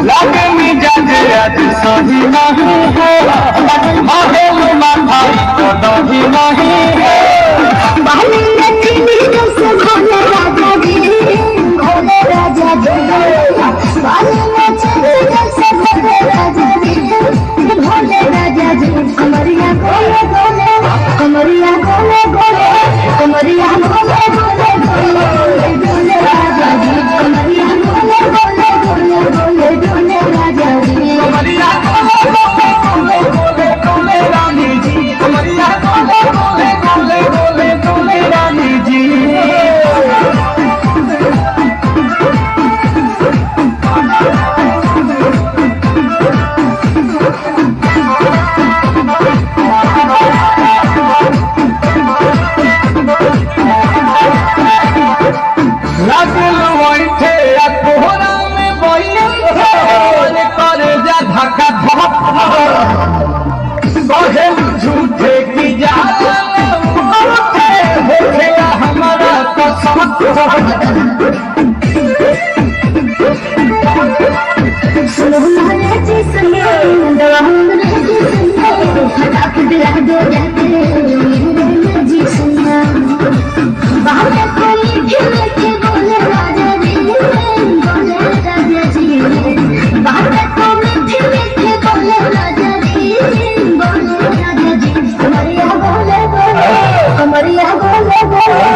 लगे मिजाज आज सही नहीं है, महल माथाई तो दही नहीं है। बाली लक्ष्मी जैसे भोले राजा जी, भोले राजा जी। बाली लक्ष्मी जैसे भोले राजा जी, भोले राजा जी। कमरिया गोले गोले, कमरिया गोले गोले, कमरिया गोले गोले गोले गोले राजा जी। कमरिया गोले गोले गोले गोले गोले राजा जी। कमरिया गोले गोले गोले गोले रानी जी, कमरिया गोले गोले गोले गोले गोले रानी जी। लागल वैठे कोहरा में बैल करे जा धक्का धक, बहन झूठे की जान उठे होखेगा हमारा तो समझ। सुनो माने जी सुनो, दवाऊं जी सुनो, फटाक दिला दो जाते जी सुनो। बात को मीठे मीठे बोले राजा जी, बोले राजा जी। बात को मीठे मीठे बोले राजा जी, बोले राजा जी। कमरिया बोले बोले, कमरिया बोले बोले,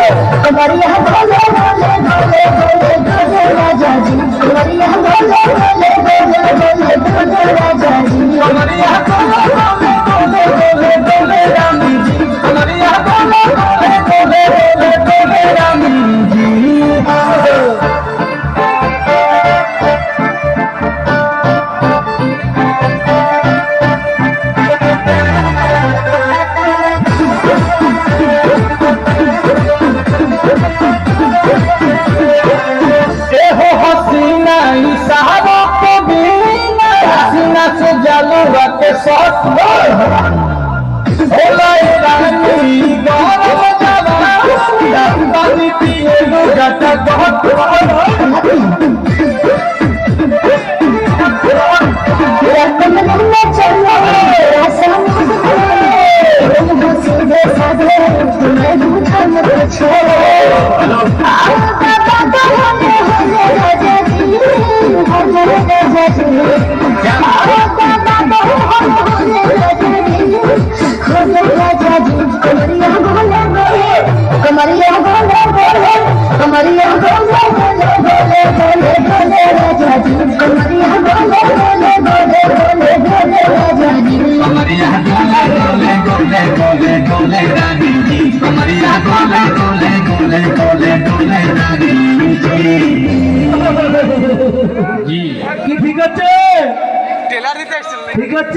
कमरिया बोले बोले बोले बोले बोले राजा जी। कमरिया बोले बोले बोले बोले बोले राजा जी। कमरिया गोले गोले गोले गोले गोले रानी जी, कमरिया गोले गोले गोले गोले गोले रानी जी। एहो हसीना इशारा के बिना, हसीना से जलवा के शॉट होला रानी गरम जवा, पानी पिए लो गटा बहुत। कमर में चलो आसान सीधे साधे, तुम्हें बूझा मत छोड़ो। बाबा होले होले राजा जी, होले राजा जी। बाबा होले राजा जी, होले राजा जी। कमरिया बोले बोले, कमरिया बोले बोले, कमरिया बोले बोले बोले बोले बोले राजा जी। कमरिया बोले बोले बोले बोले बोले राजा जी। कमरिया गोले गोले गोले गोले रानी जी, कमरिया गोले गोले गोले गोले गोले रानी जी। কি ঠিক আছে? টেলার দিতে আসছিল ঠিক আছে।